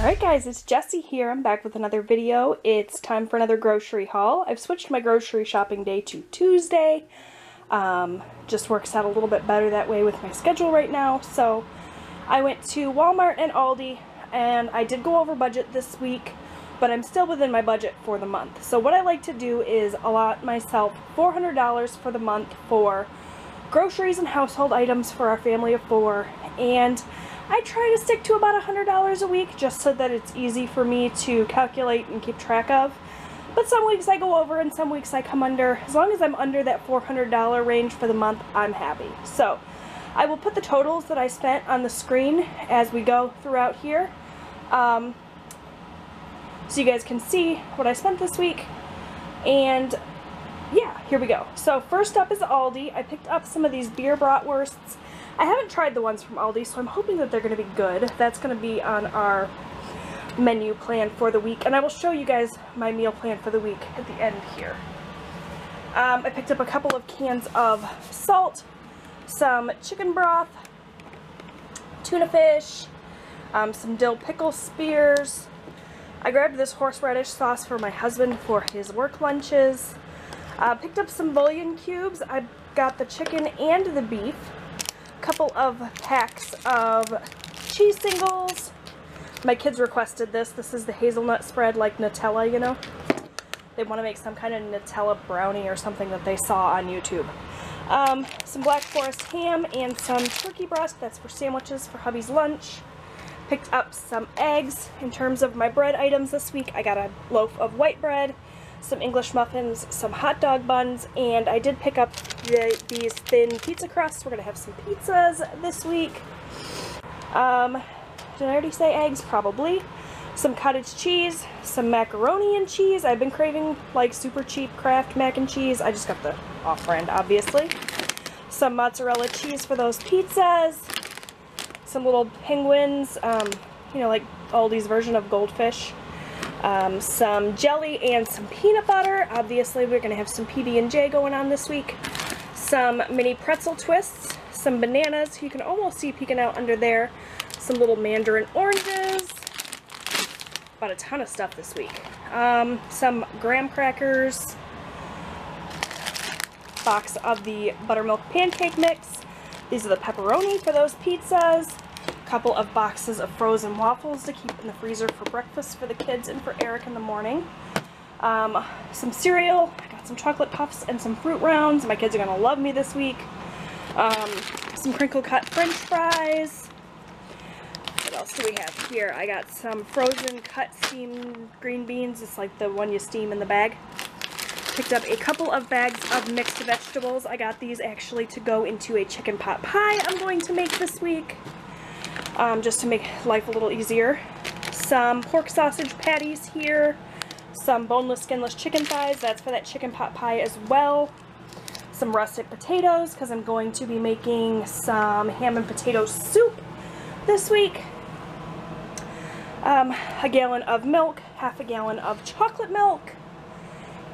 Alright guys, it's Jessie here. I'm back with another video. It's time for another grocery haul. I've switched my grocery shopping day to Tuesday. Just works out a little bit better that way with my schedule right now. So I went to Walmart and Aldi and I did go over budget this week, but I'm still within my budget for the month. So what I like to do is allot myself $400 for the month for groceries and household items for our family of 4, and I try to stick to about $100 a week just so that it's easy for me to calculate and keep track of. But some weeks I go over and some weeks I come under. As long as I'm under that $400 range for the month, I'm happy. So I will put the totals that I spent on the screen as we go throughout here, so you guys can see what I spent this week. And yeah, here we go. So first up is Aldi. I picked up some of these beer bratwursts. I haven't tried the ones from Aldi, so I'm hoping that they're going to be good. That's going to be on our menu plan for the week, and I will show you guys my meal plan for the week at the end here. I picked up a couple of cans of salt, some chicken broth, tuna fish, some dill pickle spears. I grabbed this horseradish sauce for my husband for his work lunches. Picked up some bouillon cubes. I got the chicken and the beef. Couple of packs of cheese singles. My kids requested this. This is the hazelnut spread, like Nutella, you know. They want to make some kind of Nutella brownie or something that they saw on YouTube. Some Black Forest ham and some turkey breast. That's for sandwiches for hubby's lunch. Picked up some eggs. In terms of my bread items this week, I got a loaf of white bread, some English muffins, some hot dog buns, and I did pick up these thin pizza crusts. We're going to have some pizzas this week. Did I already say eggs? Probably. Some cottage cheese, some macaroni and cheese. I've been craving like super cheap Kraft mac and cheese. I just got the off-brand, obviously. Some mozzarella cheese for those pizzas. Some little penguins, you know, like Aldi's version of goldfish. Some jelly and some peanut butter. Obviously, we're going to have some PB&J going on this week. Some mini pretzel twists. Some bananas. You can almost see peeking out under there. Some little mandarin oranges. Bought a ton of stuff this week. Some graham crackers. Box of the buttermilk pancake mix. These are the pepperoni for those pizzas. Couple of boxes of frozen waffles to keep in the freezer for breakfast for the kids and for Eric in the morning. Some cereal. I got some chocolate puffs and some fruit rounds. My kids are gonna love me this week. Some crinkle cut french fries. What else do we have here? I got some frozen cut steamed green beans. It's like the one you steam in the bag. Picked up a couple of bags of mixed vegetables. I got these actually to go into a chicken pot pie I'm going to make this week. Just to make life a little easier. Some pork sausage patties here. Some boneless, skinless chicken thighs. That's for that chicken pot pie as well. Some russet potatoes, because I'm going to be making some ham and potato soup this week. A gallon of milk. Half a gallon of chocolate milk.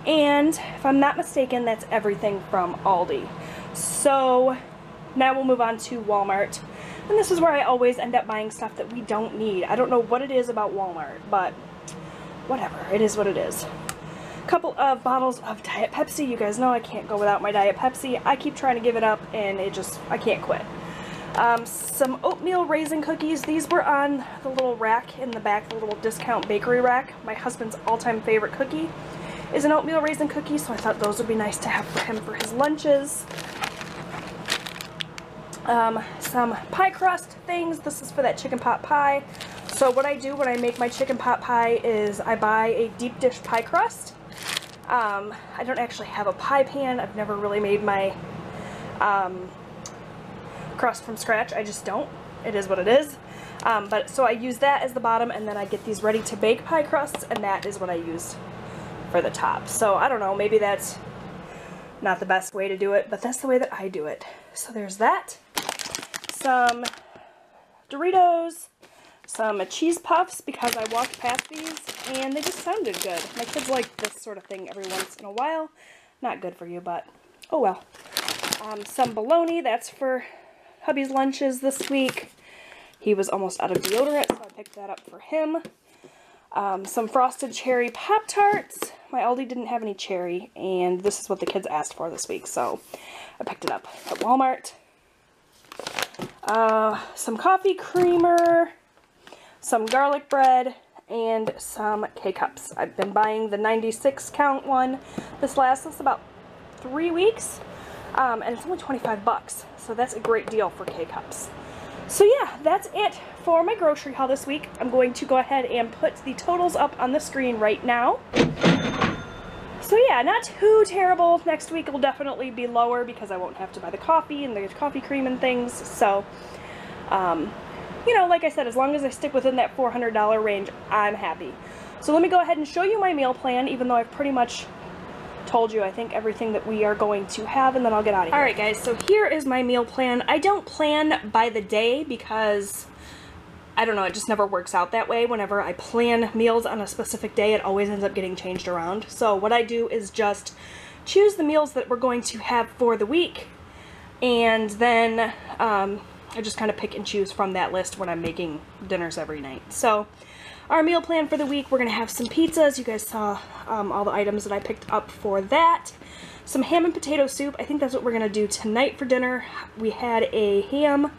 And if I'm not mistaken, that's everything from Aldi. So now we'll move on to Walmart. And this is where I always end up buying stuff that we don't need. I don't know what it is about Walmart, but whatever. It is what it is. A couple of bottles of Diet Pepsi. You guys know I can't go without my Diet Pepsi. I keep trying to give it up, and I can't quit. Some oatmeal raisin cookies. These were on the little rack in the back, the little discount bakery rack. My husband's all-time favorite cookie is an oatmeal raisin cookie, so I thought those would be nice to have for him for his lunches. Some pie crust things. This is for that chicken pot pie. So what I do when I make my chicken pot pie is I buy a deep dish pie crust. I don't actually have a pie pan. I've never really made my crust from scratch. I just don't. It is what it is. So I use that as the bottom, and then I get these ready to bake pie crusts, and that is what I use for the top. So I don't know, maybe that's not the best way to do it, but that's the way that I do it. So there's that. Some Doritos, some cheese puffs, because I walked past these and they just sounded good. My kids like this sort of thing every once in a while. Not good for you, but oh well. Some bologna, that's for hubby's lunches this week. He was almost out of deodorant, so I picked that up for him. Some Frosted Cherry Pop-Tarts. My Aldi didn't have any cherry, and this is what the kids asked for this week, so I picked it up at Walmart. Some coffee creamer, some garlic bread, and some K-Cups. I've been buying the 96 count one. This lasts us about 3 weeks, and it's only 25 bucks, so that's a great deal for K-Cups. So yeah, that's it for my grocery haul this week. I'm going to go ahead and put the totals up on the screen right now. So yeah, not too terrible. Next week will definitely be lower because I won't have to buy the coffee and the coffee cream and things. So, you know, like I said, as long as I stick within that $400 range, I'm happy. So let me go ahead and show you my meal plan, even though I've pretty much told you, I think, everything that we are going to have, and then I'll get out of here. Alright guys, so here is my meal plan. I don't plan by the day because, I don't know, it just never works out that way. Whenever I plan meals on a specific day, it always ends up getting changed around. So what I do is just choose the meals that we're going to have for the week, and then I just kind of pick and choose from that list when I'm making dinners every night. So our meal plan for the week, we're going to have some pizzas. You guys saw all the items that I picked up for that. Some ham and potato soup. I think that's what we're going to do tonight for dinner. We had a ham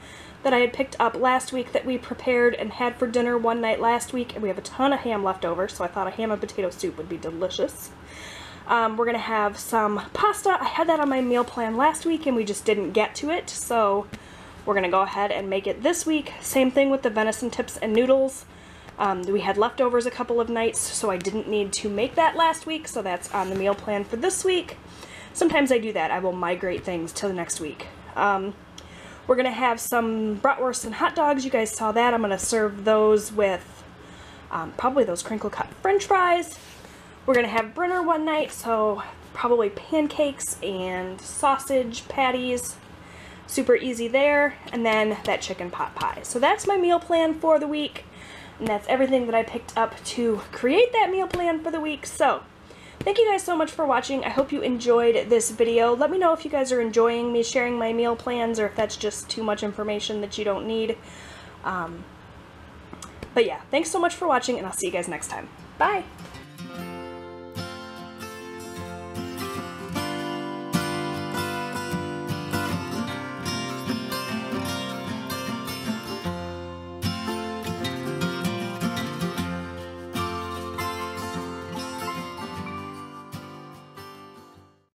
that I had picked up last week that we prepared and had for dinner one night last week, and we have a ton of ham left over, so I thought a ham and potato soup would be delicious. We're going to have some pasta. I had that on my meal plan last week, and we just didn't get to it, so we're going to go ahead and make it this week. Same thing with the venison tips and noodles. We had leftovers a couple of nights, so I didn't need to make that last week, so that's on the meal plan for this week. Sometimes I do that. I will migrate things to the next week. We're going to have some bratwurst and hot dogs. You guys saw that. I'm going to serve those with probably those crinkle cut french fries. We're going to have Brinner one night, so probably pancakes and sausage patties. Super easy there. And then that chicken pot pie. So that's my meal plan for the week. And that's everything that I picked up to create that meal plan for the week. So, thank you guys so much for watching. I hope you enjoyed this video. Let me know if you guys are enjoying me sharing my meal plans or if that's just too much information that you don't need. But yeah, thanks so much for watching, and I'll see you guys next time. Bye!